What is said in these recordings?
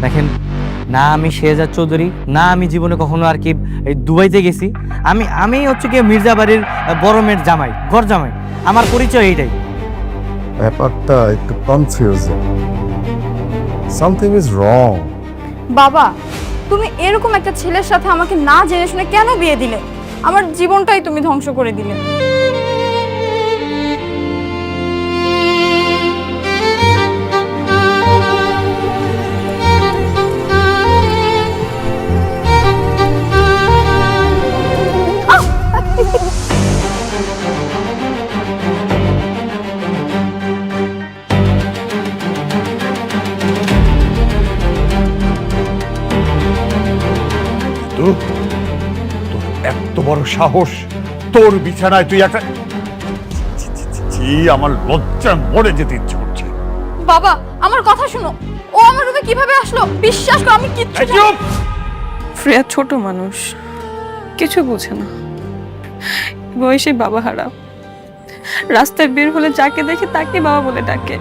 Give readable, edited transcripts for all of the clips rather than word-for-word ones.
দেখেন, না আমি শেহজাদ চৌধুরী, না আমি জীবনে কখনো আর কি এই দুবাইতে গেছি। আমি আমি হচ্ছে কি মির্জা বাড়ির বড় মেয়ের জামাই, ঘর জামাই। আমার পরিচয় এইটাই। ব্যাপারটা একটু কনফিউজিং। Something is wrong. বাবা, তুমি এরকম একটা ছেলের সাথে আমাকে না জেনে শুনে কেন বিয়ে দিলে? আমার জীবনটাই তুমি ধ্বংস করে দিলে। তোর এত বড় সাহস, তোর বিছানায় তুই একটা আমার লজ্জায় মরে যেতে ইচ্ছে করছে। বাবা, আমার কথা শোনো। ও আমার রুমে কিভাবে আসলো? বিশ্বাস করো, আমি কিচ্ছু জানি না। শ্রেয়া ছোট মানুষ, কিছু বোঝে না। বয়সে বাবা হারা, রাস্তায় বের হলে যাকে দেখে তাকে বাবা বলে ডাকে।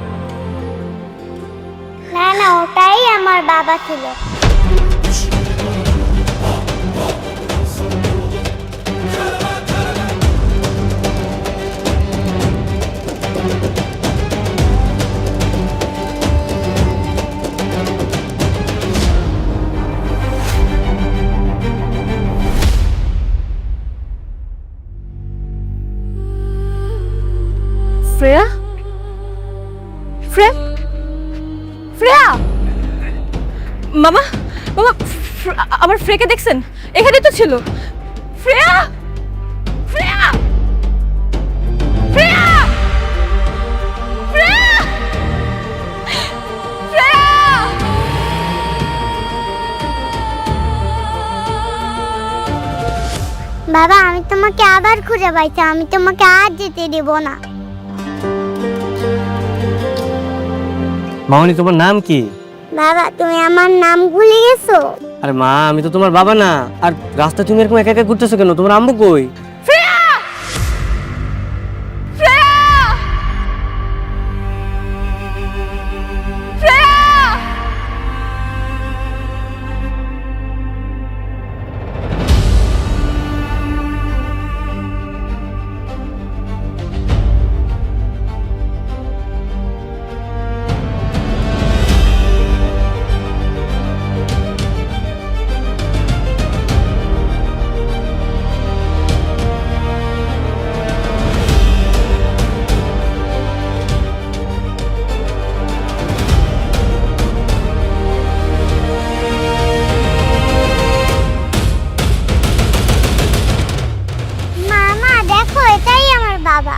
না না, ওটাই আমার বাবা ছিল। শ্রেয়া, শ্রেয়া, শ্রেয়া, মামা মামা, আমার ফ্রেকে দেখছেন? এখানে তো ছিল। শ্রেয়া, শ্রেয়া, শ্রেয়া, শ্রেয়া, শ্রেয়া। বাবা, আমি তোমাকে আবার খুঁজে পাইছি, আমি তোমাকে আর যেতে দেব না। মামনি, তোমার নাম কি? বাবা, তুমি আমার নাম ভুলে গেছো? আরে মা, আমি তো তোমার বাবা না। আর রাস্তায় তুমি এরকম একা একা ঘুরতেছো কেন? তোমার আম্মু কই? শ্রেয়া, শ্রেয়া, শ্রেয়া। মামা দেখো, এটাই আমার বাবা।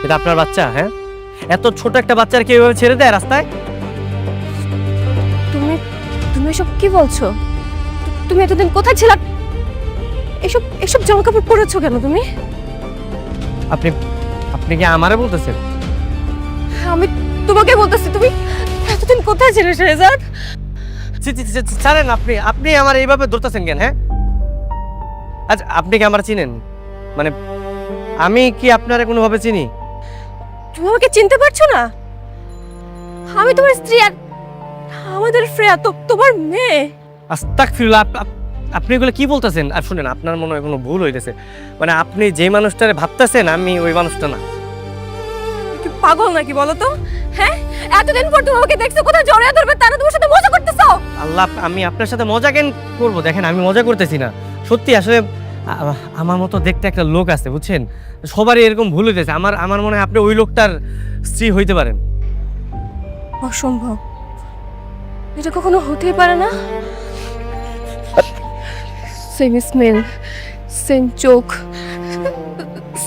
এটা আপনার বাচ্চা? হ্যাঁ, এত ছোট একটা বাচ্চার কি এভাবে ছেড়ে দেয় রাস্তায়? তুমি তুমি এসব কি বলছো? তুমি এতদিন কোথায় ছিলা? এসব এসব জামা কাপড় পরেছো কেন তুমি? আপনি আপনি কি আমারে বলতেছেন? আমি তোমাকে বলতেছি, তুমি এতদিন কোথায় ছিলে শেহজাদ? ছাড়েন। আপনি আপনি আমার এইভাবে ধরতেছেন কেন? হ্যাঁ, আচ্ছা, আপনি কি আমার চিনেন? মানে আমি কি আপনারে কোনোভাবে চিনি? তুমি আমাকে চিনতে পারছো না? আমি তোমার স্ত্রী, আর আমাদের শ্রেয়া তো তোমার মেয়ে। আস্তাগফিরুল্লাহ, আপনি এগুলো কি বলতেছেন? আর শুনেন, আপনার মনে হয় কোনো ভুল হইতেছে। মানে আপনি যে মানুষটারে ভাবতেছেন, আমি ওই মানুষটা না। কি পাগল নাকি বলো তো? হ্যাঁ, এতদিন পর তুমি আমাকে দেখছো, কোথায় জড়িয়ে ধরবে তারা তোমার সাথে মজা করতেছো। আল্লাহ, আমি আপনার সাথে মজা কেন করবো? দেখেন, আমি মজা করতেছি না, সত্যি। আসলে আমার মতো দেখতে একটা লোক আছে, বুঝছেন? সবারই এরকম ভুল হইতেছে। আমার মনে হয় আপনি ওই লোকটার স্ত্রী হইতে পারেন। অসম্ভব, এটা কখনো হতেই পারে না। সেম স্মেল, সেম চোখ,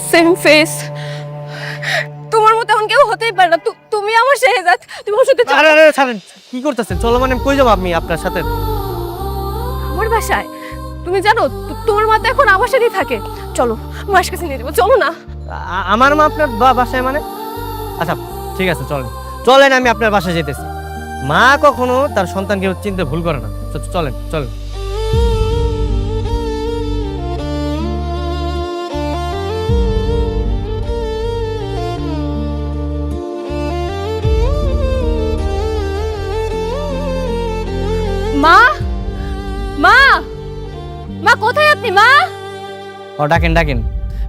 সেম ফেস। তোমার মতো এমন কেউ হতেই পারে না। তুমি আমার শেহজাদ, তুমি আমার সাথে আরে আরে ছাড়েন, কি করতেছেন? চলো, মানে কই যাবো আমি আপনার সাথে? আমার বাসায়। তুমি জানো তোমার মা তো এখন আমার সাথেই থাকে। চলো, মায়ের কাছে নিয়ে যাবো, চলো না। আমার মা আপনার বাসায় মানে? আচ্ছা ঠিক আছে, চলেন চলেন, আমি আপনার বাসায় যেতেছি। মা কখনো তার সন্তানকে চিনতে ভুল করে না। চলেন চলেন। আপনি মা? ও ডাকেন ডাকেন,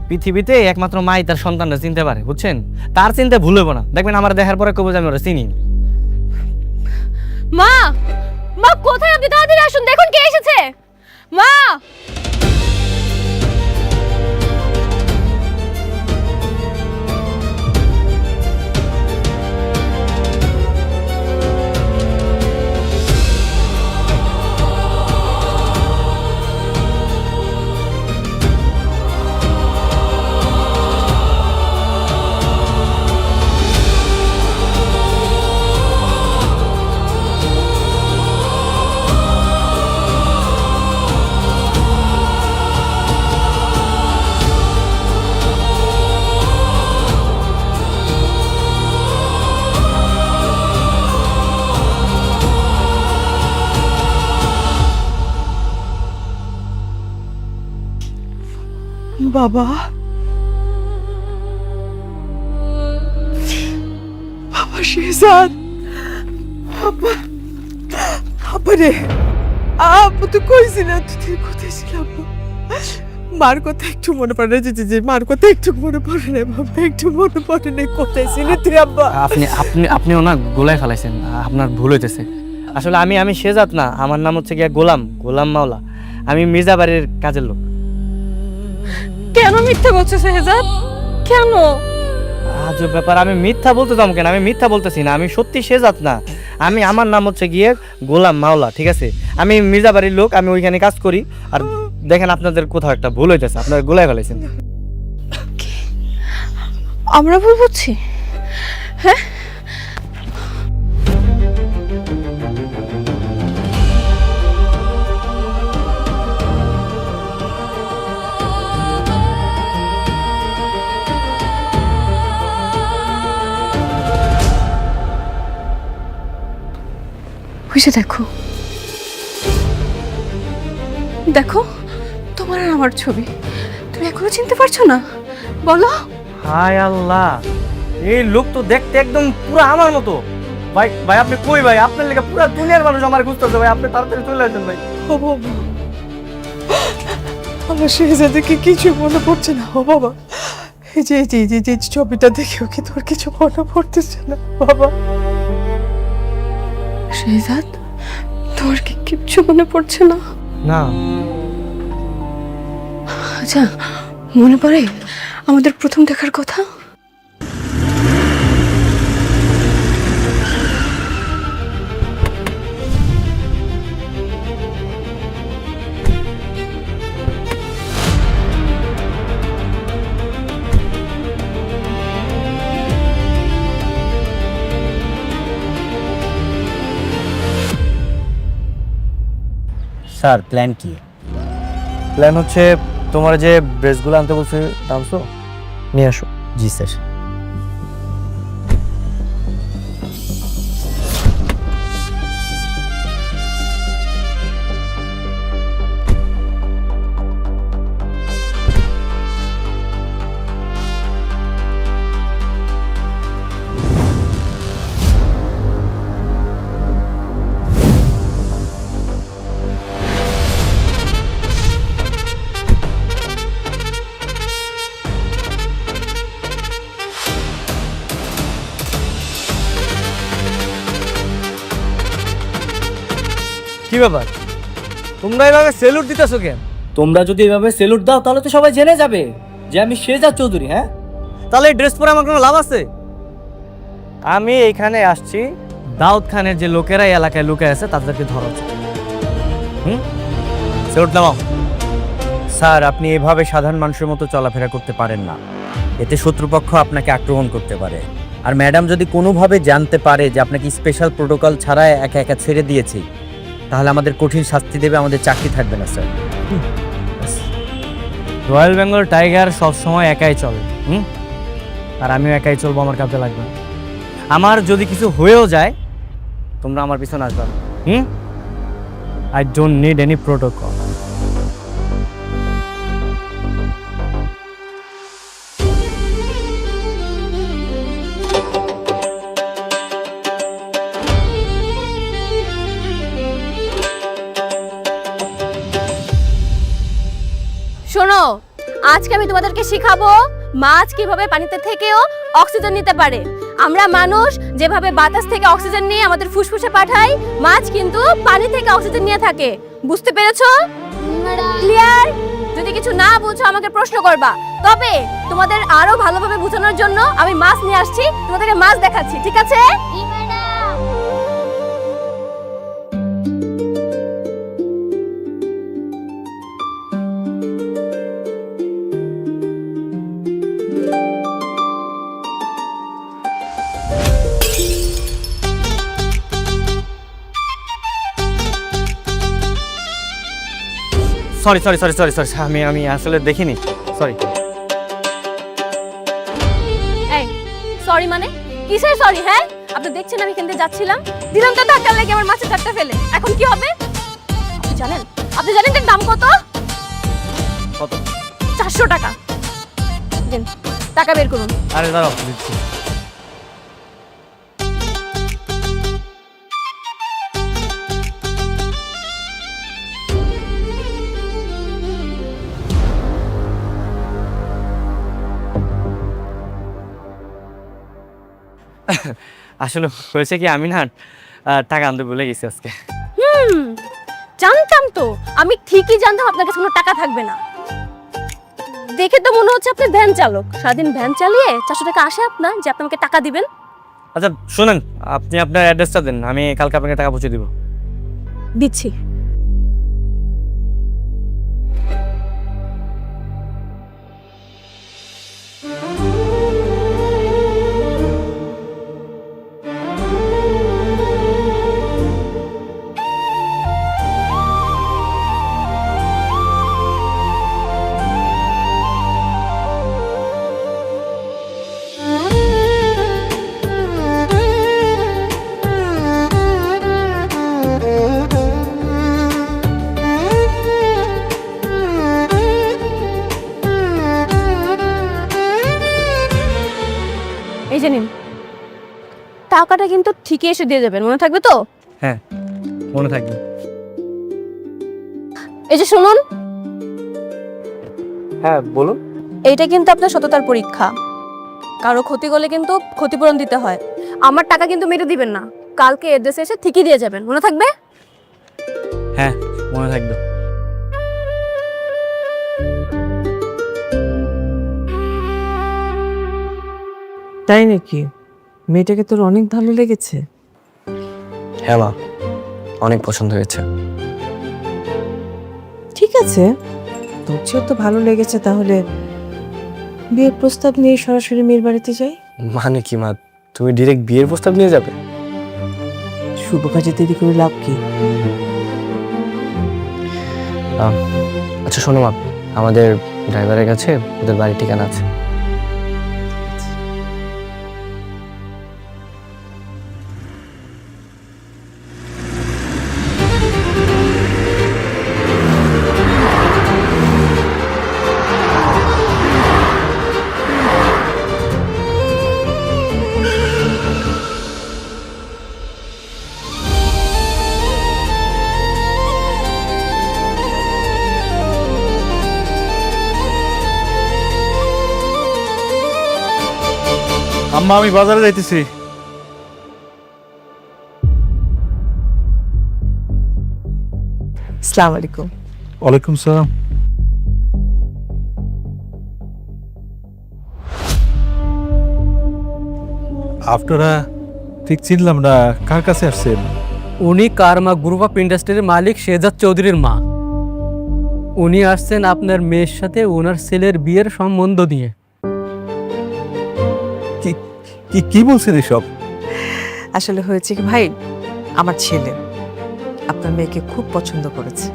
পৃথিবীতে একমাত্র মাই তার সন্তানরা চিনতে পারে, বুঝছেন? তার চিন্তা ভুল হবো না, দেখবেন আমার দেখার পরে কবে আমি ওরা চিনি। মা, মা কোথায় আপনি? তাড়াতাড়ি আসুন, দেখুন কে এসেছে। মা, বাবা, বাবা শেহজাদ, আব্বা, আব্বা রে, আব্বা তো কইছিল তুই কোথায় ছিল আব্বা? মার কথা একটু মনে পড়ে, যে মার কথা একটু মনে পড়ে না বাবা, একটু মনে পড়ে না, কোথায় ছিল তুই আব্বা? আপনি আপনি আপনিও না গোলায় ফেলাইছেন, আপনার ভুল হইতেছে। আসলে আমি শেজাত না, আমার নাম হচ্ছে গিয়া গোলাম মাওলা। আমি মির্জা বাড়ির কাজের লোক। কেন মিথ্যা বলছো শেহজাদ? কেন? আজব ব্যাপার, আমি মিথ্যা বলতে যাবো কেন? আমি মিথ্যা বলতেছি না, আমি সত্যি শেজাত না। আমার নাম হচ্ছে গিয়ে গোলাম মাওলা, ঠিক আছে? আমি মির্জা বাড়ির লোক, আমি ওইখানে কাজ করি। আর দেখেন আপনাদের কোথাও একটা ভুল হইতেছে, আপনারা গোলায় ফেলাইছেন। আমরা ভুল বুঝছি? হ্যাঁ, বুঝে দেখো, দেখো তোমার আর আমার ছবি। তুমি এখনো চিনতে পারছো না? বলো। হায় আল্লাহ, এই লোক তো দেখতে একদম পুরো আমার মতো। ভাই ভাই আপনি কই ভাই? আপনার লেগে পুরো দুনিয়ার মানুষ আমার খুঁজতেছে ভাই, আপনি তাড়াতাড়ি চলে আসেন ভাই। ও বাবা, আমার শেহজাদকে কিছু মনে পড়ছে না। ও বাবা, এই যে ছবিটা দেখেও কি তোর কিছু মনে পড়তেছে না বাবা? শেহজাদ, তোর কি কিচ্ছু মনে পড়ছে না? না। আচ্ছা, মনে পড়ে আমাদের প্রথম দেখার কথা? স্যার প্ল্যান কি? প্ল্যান হচ্ছে তোমার যে ড্রেসগুলো আনতে বলছে আনছো, নিয়ে আসো। জি স্যার। কি ব্যাপার, তোমরা এভাবে সেলুট দিতেছো কেন? তোমরা যদি এভাবে সেলুট দাও তাহলে তো সবাই জেনে যাবে যে আমি শেহজাদ চৌধুরী। হ্যাঁ, তাহলে এই ড্রেস পরে আমার কোনো লাভ আছে? আমি এইখানে আসছি দাউদ খানের যে লোকেরা এই এলাকায় লুকিয়ে আছে তাদেরকে ধরা উচিত। সেলুট নামাও। স্যার আপনি এভাবে সাধারণ মানুষের মতো চলাফেরা করতে পারেন না, এতে শত্রুপক্ষ আপনাকে আক্রমণ করতে পারে। আর ম্যাডাম যদি কোনোভাবে জানতে পারে যে আপনাকে স্পেশাল প্রোটোকল ছাড়া একা একা ছেড়ে দিয়েছি, তাহলে আমাদের কঠিন শাস্তি দেবে, আমাদের চাকরি থাকবে না স্যার। রয়্যাল বেঙ্গল টাইগার সবসময় একাই চলে, আর আমিও একাই চলবো, আমার কাছে লাগবে না। আমার যদি কিছু হয়েও যায় তোমরা আমার পিছনে আসবে। I don't need any protocol. শোনো, আজকে আমি তোমাদেরকে শিখাবো মাছ কিভাবে পানিতে থেকেও অক্সিজেন নিতে পারে। আমরা মানুষ যেভাবে বাতাস থেকে অক্সিজেন নিয়ে আমাদের ফুসফুসে পাঠাই, মাছ কিন্তু পানি থেকে অক্সিজেন নিয়ে থাকে। বুঝতে পেরেছো? ক্লিয়ার? যদি কিছু না বুঝো আমাকে প্রশ্ন করবা। তবে তোমাদের আরো ভালোভাবে বোঝানোর জন্য আমি মাছ নিয়ে আসছি, তোমাদেরকে মাছ দেখাচ্ছি, ঠিক আছে? Sorry sorry sorry sorry sorry আমি আসলে দেখিনি, সরি। এই সরি মানে কিসের সরি? হ্যাঁ, আপনি দেখছেন আমি এখান থেকে যাচ্ছিলাম, দিলাম তো ধাক্কা লেগে আমার মাছের চারটা ফেলে। এখন কি হবে আপনি জানেন এর দাম কত? কত? 400 টাকা। দিন, টাকা বের করুন। আরে দাঁড়াও, দিচ্ছি। আসলে হয়েছে কি, আমি না টাকা আনতে ভুলে গেছি আজকে। জানতাম তো, আমি ঠিকই জানতাম আপনার কাছে কোনো টাকা থাকবে না। দেখে তো মনে হচ্ছে আপনি ভ্যান চালক, সারাদিন ভ্যান চালিয়ে 400 টাকা আসে আপনার, যে আপনি আমাকে টাকা দিবেন। আচ্ছা শুনেন, আপনি আপনার অ্যাড্রেসটা দেন, আমি কালকে আপনাকে টাকা পৌঁছে দিব। দিচ্ছি। এই যে নিন, টাকাটা কিন্তু ঠিকই এসে দিয়ে যাবেন, মনে থাকবে তো? হ্যাঁ, মনে থাকবে। এই যে শুনুন, হ্যাঁ বলুন। এইটা কিন্তু আপনার সততার পরীক্ষা। কারো ক্ষতি করলে কিন্তু ক্ষতিপূরণ দিতে হয়। আমার টাকা কিন্তু মেরে দিবেন না, কালকে এড্রেসে এসে ঠিকই দিয়ে যাবেন, মনে থাকবে? হ্যাঁ, মনে থাকবে। তাই নাকি? মেয়েটাকে তোর অনেক ভালো লেগেছে? হ্যাঁ মা, অনেক পছন্দ হয়েছে। ঠিক আছে, তোর চেয়েও তো ভালো লেগেছে, তাহলে বিয়ের প্রস্তাব নিয়ে সরাসরি মেয়ের বাড়িতে যাই। মানে কি মা, তুমি ডিরেক্ট বিয়ের প্রস্তাব নিয়ে যাবে? শুভ কাজে দেরি করে লাভ কি? আচ্ছা শোনো মা, আমাদের ড্রাইভারের কাছে ওদের বাড়ির ঠিকানা আছে। আম্মা, আমি বাজারে যাইতেছি। আসসালামু আলাইকুম। ওয়ালাইকুম সালাম। আপনারা ঠিক চিনলাম না, কার কাছে আসছেন? উনি কারমা গ্রুপ অফ ইন্ডাস্ট্রির মালিক শেহজাদ চৌধুরীর মা। উনি আসছেন আপনার মেয়ের সাথে ওনার ছেলের বিয়ের সম্বন্ধ নিয়ে। কি বলছেন এসব? আসলে হয়েছে কি ভাই, আমার ছেলে আপনার মেয়েকে খুব পছন্দ করেছে,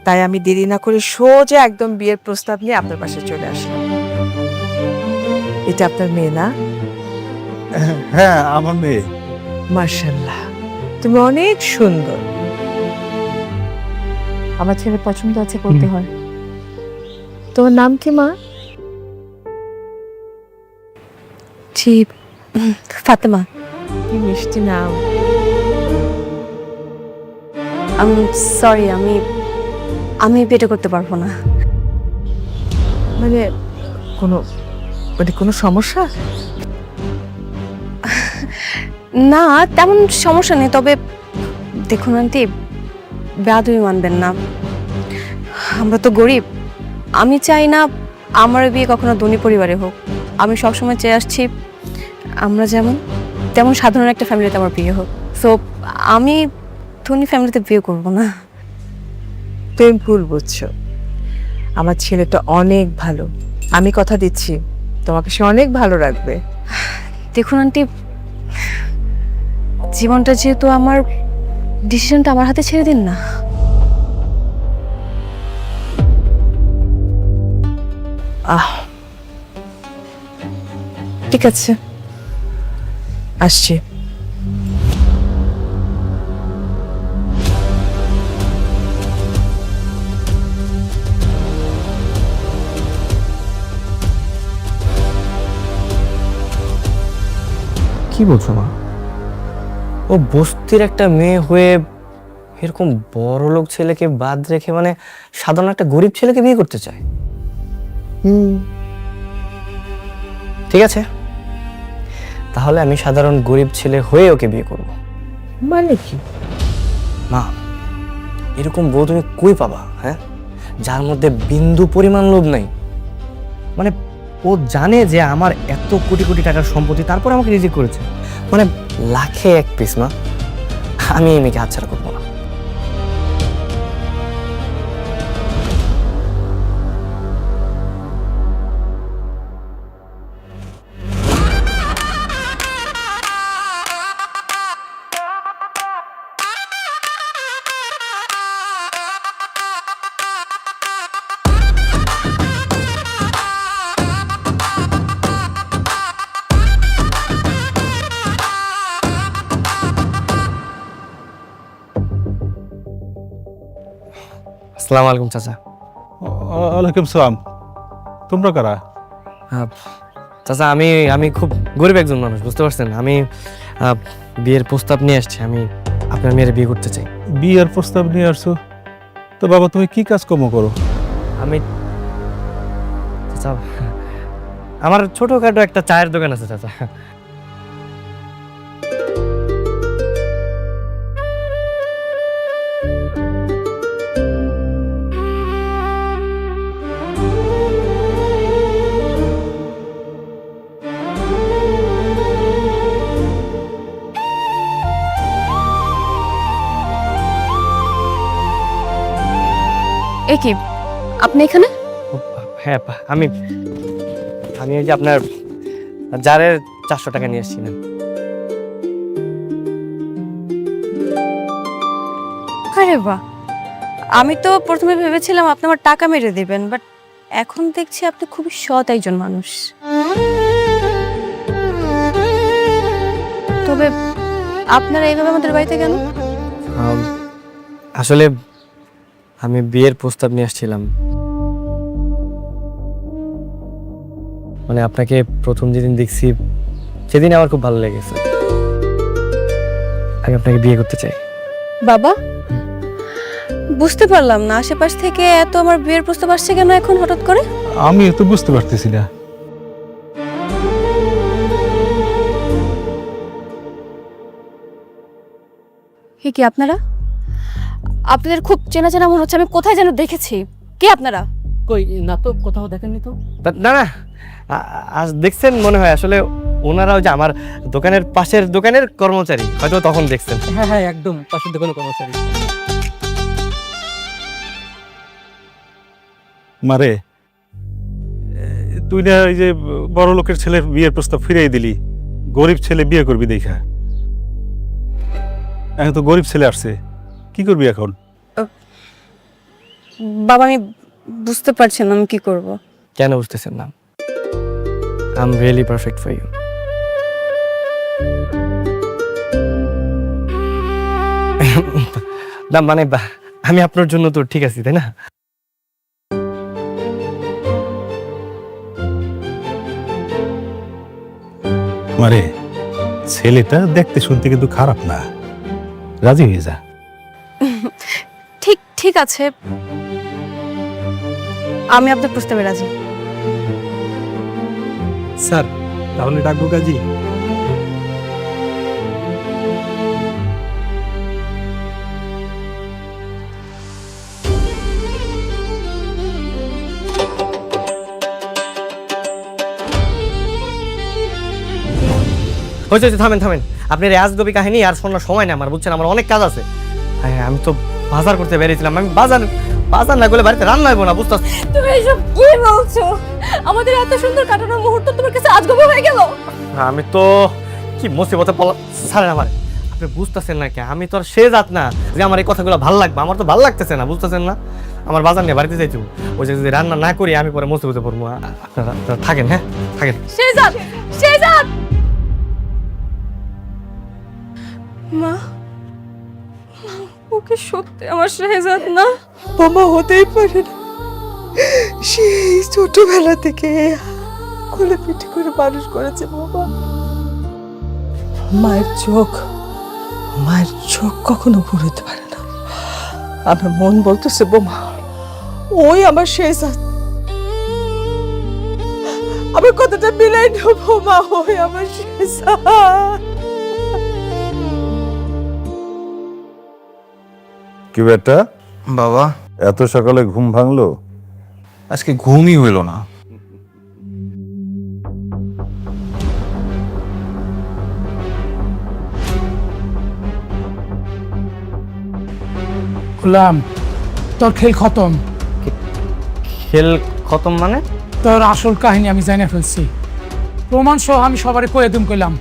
তাই আমি দেরি না করে সোজা একদম বিয়ের প্রস্তাব নিয়ে আপনার পাশে চলে আসলাম। এটা আপনার মেয়ে না? হ্যাঁ, আমার মেয়ে। মাশাআল্লাহ, তুমি অনেক সুন্দর। আমার ছেলে পছন্দ আছে করতে হয়। তোমার নাম কি মা? জি, ফাতেমা। কি মিষ্টি নাম। সরি, আমি বিয়ে করতে পারবো না। মানে কোনো কোনো সমস্যা? না, তেমন সমস্যা নেই, তবে দেখুন আন্টি, বেয়াদবি মানবেন না, আমরা তো গরিব। আমি চাই না আমার বিয়ে কখনো ধনী পরিবারে হোক। আমি সবসময় চেয়ে আসছি আমরা যেমন তেমন সাধারণ একটা ফ্যামিলিতে আমার বিয়ে হোক। সো আমি ধনী ফ্যামিলিতে বিয়ে করব না। তুমি ভুল বুঝছো। আমার ছেলেটা অনেক ভালো, আমি কথা দিচ্ছি তোমাকে সে অনেক ভালো রাখবে। দেখুন আন্টি, জীবনটা যেহেতু আমার, ডিসিশনটা আমার হাতে ছেড়ে দিন না। ঠিক আছে, আসছি। কি বলছো মা? ও বস্তির একটা মেয়ে হয়ে এরকম বড় লোক ছেলেকে বাদ রেখে মানে সাধারণ একটা গরিব ছেলেকে বিয়ে করতে চায়? ঠিক আছে, তাহলে আমি সাধারণ গরিব ছেলে হয়ে ওকে বিয়ে করব। মানে কি? মা, এরকম বউ তুমি কই পাবা? হ্যাঁ, যার মধ্যে বিন্দু পরিমাণ লোভ নাই। মানে ও জানে যে আমার এত কোটি কোটি টাকার সম্পত্তি, তারপর আমাকে রিজেক্ট করেছে। মানে লাখে এক পিস। মা, আমি এই মেয়েকে হাতছাড়া করবো না। আসসালামু আলাইকুম চাচা। ওয়ালাইকুম সালাম। তোমরা কারা? চাচা, আমি খুব গরিব একজন মানুষ, বুঝতে পারছেন? আমি বিয়ের প্রস্তাব নিয়ে আসছি। আমি আপনার মেয়ের বিয়ে করতে চাই। বিয়ের প্রস্তাব নিয়ে আসছো? তো বাবা তুমি কি কাজকর্ম করো? আমি চাচা, আমার ছোটখাটো একটা চায়ের দোকান আছে চাচা। এ কি, আপনি এখানে? হ্যাঁ, আমি এই যে আপনার জারের 400 টাকা নিয়ে এসেছিলেন। আরে বাহ, আমি তো প্রথমে ভেবেছিলাম আপনি আমার টাকা মেরে দিবেন, বাট এখন দেখছি আপনি খুবই সৎ একজন মানুষ। তবে আপনারা এইভাবে আমাদের বাড়িতে কেন? আসলে আমি বিয়ের প্রস্তাব নিয়ে আসছিলাম। মানে আপনাকে প্রথম যেদিন দেখছি সেদিন আমার খুব ভালো লেগেছে। আমি আপনাকে বিয়ে করতে চাই। বাবা, বুঝতে পারলাম না, আশেপাশ থেকে এত আমার বিয়ের প্রস্তাব আসছে কেন এখন হঠাৎ করে? আমি তো বুঝতে পারতেছি না। কি আপনারা? আপনাদের খুব চেনা চেনা মনে হচ্ছে, আমি কোথায় যেন দেখেছি। কে আপনারা? কই না তো, কোথাও দেখেননি তো। না না, আজ দেখছেন মনে হয়। আসলে ওনারা ওই যে আমার দোকানের পাশের দোকানের কর্মচারী, হয়তো তখন দেখছেন। হ্যাঁ হ্যাঁ, একদম পাশের দোকানে কর্মচারী। মারে, তুই না এই যে বড় লোকের ছেলের বিয়ের প্রস্তাব ফিরিয়ে দিলি, গরিব ছেলে বিয়ে করবি দেখা। এখন তো গরিব ছেলে আসছে, কি করবি এখন? বাবা, আমি বুঝতে পারছি না আমি কি করব। কেন বুঝতেছেন না? I am really perfect for you. না মানে আমি আপনার জন্য তো ঠিক আছি, তাই না? মারে, ছেলেটা দেখতে শুনতে কিন্তু খারাপ না, রাজি হয়ে যা। ঠিক ঠিক আছে, আমি আপনার প্রস্তাবে রাজি। স্যার তাহলে ডাকবো কাজী? হয়েছে থামেন থামেন, আপনার এই আজগবি কাহিনী আর শোনার সময় নেই আমার, বুঝছেন? আমার অনেক কাজ আছে। হ্যাঁ আমি তো বাজার করতে বেরিয়েছিলাম, আমি বাজার বাজার না করলে বাড়িতে রান্না হইব না, বুঝতে তুমি এসব কি বলছো? আমাদের এত সুন্দর কাটানোর মুহূর্ত তোমার কাছে আজগবি হয়ে গেল? আমি তো কি মুসিবতে পড়লাম ছাড়েন আমার। আপনি বুঝতেছেন না কে, আমি তো আর সে জাত না যে আমার এই কথাগুলো ভালো লাগবে, আমার তো ভালো লাগতেছে না, বুঝতেছেন না? আমার বাজার নিয়ে বাড়িতে যাইতে ওই যে যদি রান্না না করি আমি পরে মুসিবতে পড়বো। আপনারা থাকেন, হ্যাঁ থাকেন। শেহজাদ, শেহজাদ! মা, ওকে সত্যি আমার শেহজাদ না? বোমা হতেই পারে না। সেই ছোটবেলা থেকে কোলে পিঠে করে মানুষ করেছে বাবা। মায়ের চোখ কখনো ঘুরতে পারে না। আমার মন বলতেছে বোমা ওই আমার শেহজাদ। আমার কথাটা মিলাই না বোমা, ওই আমার শেহজাদ। কি বেটা, বাবা, এত সকালে ঘুম ভাঙলো? আজকে ঘুমই হইল না। গোলাম, তোর খেল খতম। খেল খতম মানে? তোর আসল কাহিনী আমি জানে ফেলছি। প্রমাণ সহ আমি সবারে কয়ে দিম কইলাম,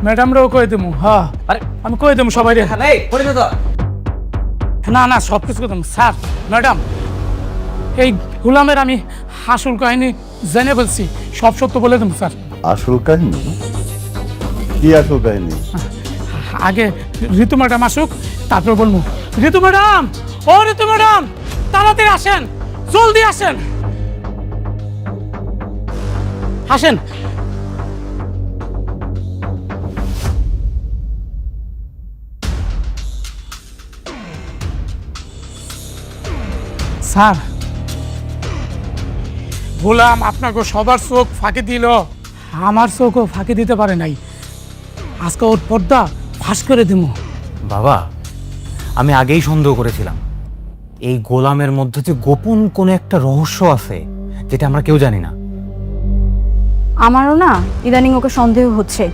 ম্যাডামরাও কয়ে দিমু। হ্যাঁ আরে আমি কয়ে দিমু সবাই। এই পড়ে তো না না, সব কিছু কইতাম। স্যার, ম্যাডাম, এই গোলামের আমি আসল কাহিনী জেনে ফেলছি, সব সত্য বলে দেবো স্যার। আসল কাহিনী? কি আসল কাহিনী? আগে ঋতু ম্যাডাম আসুক, তারপর বলবো। ঋতু ম্যাডাম, ও ঋতু ম্যাডাম, তাড়াতাড়ি আসেন, জলদি আসেন, আসেন। স্যার, গোলাম আপনাকে সবার চোখ ফাঁকি দিল, আমার চোখও ফাঁকি দিতে পারে নাই। আজকে ওর পর্দা ফাঁস করে দিব। বাবা, আমি আগেই সন্দেহ করেছিলাম এই গোলামের মধ্যে যে গোপন কোনো একটা রহস্য আছে যেটা আমরা কেউ জানি না। আমারও না ইদানিং ওকে সন্দেহ হচ্ছে।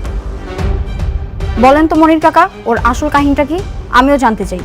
বলেন তো মনির কাকা, ওর আসল কাহিনীটা কি? আমিও জানতে চাই।